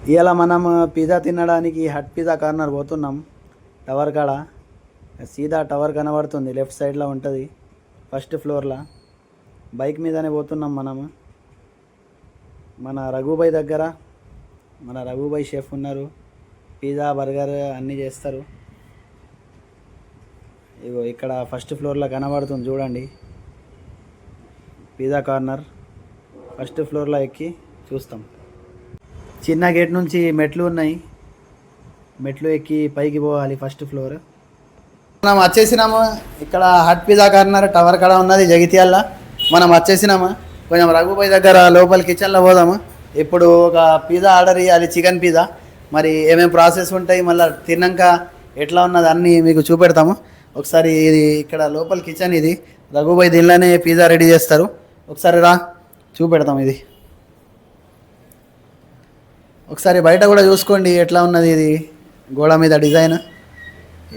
ఇవాళ మనం పిజ్జా తినడానికి హట్ పిజ్జా కార్నర్ పోతున్నాం. టవర్ కాడ సీదా టవర్ కనబడుతుంది, లెఫ్ట్ సైడ్లో ఉంటుంది, ఫస్ట్ ఫ్లోర్లో. బైక్ మీదనే పోతున్నాం మనము. మన రఘుబాయ్ దగ్గర మన రఘుబాయ్ షెఫ్ ఉన్నారు. పిజ్జా బర్గర్ అన్నీ చేస్తారు. ఇగో ఇక్కడ ఫస్ట్ ఫ్లోర్లో కనబడుతుంది చూడండి, పిజ్జా కార్నర్. ఫస్ట్ ఫ్లోర్లో ఎక్కి చూస్తాం. చిన్న గేట్ నుంచి మెట్లు ఉన్నాయి, మెట్లు ఎక్కి పైకి పోవాలి ఫస్ట్ ఫ్లోర్. మనం వచ్చేసినాము. ఇక్కడ హట్ పిజ్జా కార్నర్ టవర్ కాడ ఉన్నది జగిత్యాల. మనం వచ్చేసినాము. కొంచెం రఘుబాయ్ దగ్గర లోపల కిచెన్లో పోదాము. ఇప్పుడు ఒక పిజ్జా ఆర్డర్ ఇవ్వాలి, చికెన్ పిజ్జా. మరి ఏమేమి ప్రాసెస్ ఉంటాయి, మళ్ళీ తిన్నాక ఎట్లా ఉన్నది అన్నీ మీకు చూపెడతాము. ఒకసారి ఇది ఇక్కడ లోపల కిచెన్, ఇది రఘుబాయ్ దీనిలోనే పిజ్జా రెడీ చేస్తారు. ఒకసారి రా చూపెడతాం. ఇది ఒకసారి బయట కూడా చూసుకోండి ఎట్లా ఉన్నది, ఇది గోడ మీద డిజైన్.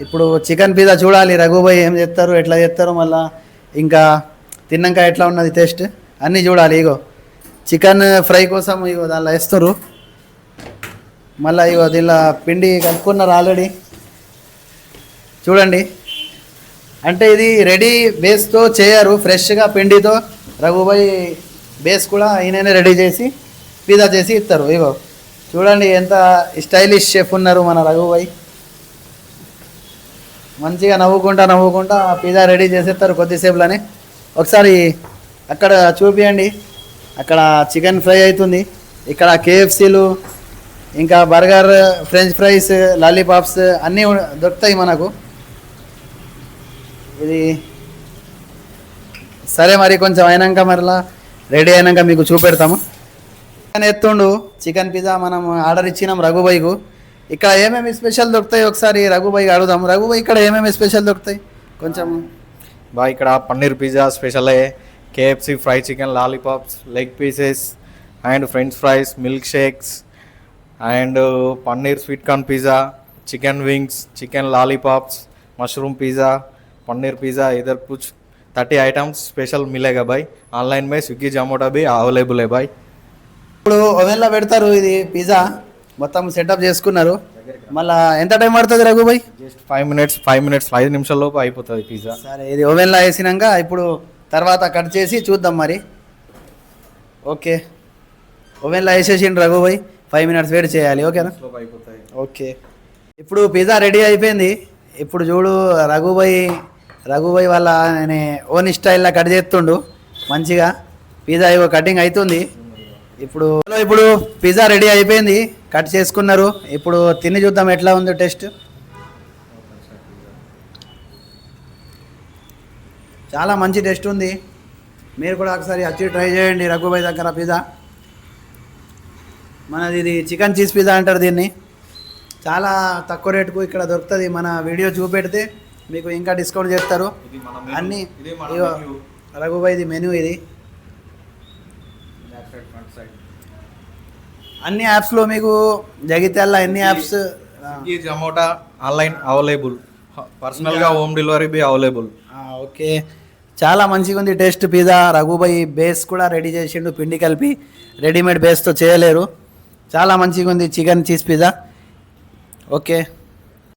ఇప్పుడు చికెన్ పిజ్జా చూడాలి, రఘుబాయ్ ఏం చేస్తారు, ఎట్లా చేస్తారు, మళ్ళీ ఇంకా తిన్నాక ఎట్లా ఉన్నది టేస్ట్ అన్నీ చూడాలి. ఇగో చికెన్ ఫ్రై కోసం ఇగో దానిలో వేస్తారు. మళ్ళీ ఇగో దీనిలో పిండి కలుపుకున్నారు ఆల్రెడీ, చూడండి. అంటే ఇది రెడీ బేస్తో చేయరు, ఫ్రెష్గా పిండితో రఘుబాయ్ బేస్ కూడా ఈయననే రెడీ చేసి పిజ్జా చేసి ఇస్తారు. ఇగో చూడండి ఎంత స్టైలిష్ షెఫ్ ఉన్నారు మన రఘుబాయ్. మంచిగా నవ్వుకుంటా పిజ్జా రెడీ చేసేస్తారు కొద్దిసేపులోనే. ఒకసారి అక్కడ చూపియండి, అక్కడ చికెన్ ఫ్రై అవుతుంది, ఇక్కడ కేఎఫ్సీలు, ఇంకా బర్గర్, ఫ్రెంచ్ ఫ్రైస్, లాలీపాప్స్ అన్నీ దొరుకుతాయి మనకు. ఇది సరే, మరి కొంచెం అయినాక మరలా రెడీ అయినాక మీకు చూపెడతాము. చికెన్ ఎత్తుండు, చికెన్ పిజ్జా మనం ఆర్డర్ ఇచ్చినాం రఘుబాయ్కు. ఇక్కడ ఏమేమి స్పెషల్ దొరుకుతాయి ఒకసారి రఘుబాయ్కి అడుగుదాం. రఘుబాయ్ ఇక్కడ ఏమేమి స్పెషల్ దొరుకుతాయి కొంచెం బాగా? ఇక్కడ paneer pizza special, KFC fry chicken, lollipops, leg pieces and French fries, milk shakes and paneer sweet corn pizza, chicken wings, chicken lollipops, mushroom pizza, paneer pizza, इधर कुछ 30 आइटम्स स्पेशल मिलेगा भाई. ऑनलाइन में स्विगी जोमेटो भी अवेलेबल है भाई. ఇప్పుడు ఓవెన్లో పెడతారు. ఇది పిజ్జా మొత్తం సెటప్ చేసుకున్నారు. మళ్ళీ ఎంత టైం పడుతుంది రఘుబాయ్? జస్ట్ 5 మినిట్స్ 5 నిమిషాల్లోపు అయిపోతుంది పిజ్జా. సరే, ఇది ఓవెన్లో వేసినాక ఇప్పుడు తర్వాత కట్ చేసి చూద్దాం మరి. ఓకే, ఓవెన్లో వేసేసిండు రఘుబాయ్, 5 మినిట్స్ వెయిట్ చేయాలి. ఓకేనా? అయిపోతాయి. ఓకే, ఇప్పుడు పిజ్జా రెడీ అయిపోయింది. ఇప్పుడు చూడు రఘుబాయ్ వాళ్ళ ఓన్ స్టైల్లో కట్ చేస్తుండు మంచిగా. పిజ్జా ఇగో కటింగ్ అవుతుంది. ఇప్పుడు పిజ్జా రెడీ అయిపోయింది, కట్ చేసుకున్నారు. ఇప్పుడు తిని చూద్దాం ఎట్లా ఉందో టేస్ట్. చాలా మంచి టేస్ట్ ఉంది. మీరు కూడా ఒకసారి వచ్చి ట్రై చేయండి రఘుబాయ్ దగ్గర పిజ్జా. మనది ఇది చికెన్ చీజ్ పిజ్జా అంటారు దీన్ని. చాలా తక్కువ రేటుకు ఇక్కడ దొరుకుతుంది. మన వీడియో చూపెడితే మీకు ఇంకా డిస్కౌంట్ చేస్తారు. అన్నీ రఘుబాయ్ది మెనూ ఇది. అన్ని యాప్స్లో మీకు జగిత్యాల ఎన్ని apps, Swiggy Zomato online available, పర్సనల్గా home delivery be available. Okay, చాలా మంచిగా ఉంది టేస్ట్ పిజ్జా. రఘుబాయ్ బేస్ కూడా రెడీ చేసిండు, పిండి కలిపి, రెడీమేడ్ బేస్తో చేయలేరు. చాలా మంచిగా ఉంది చికెన్ చీజ్ పిజ్జా. ఓకే.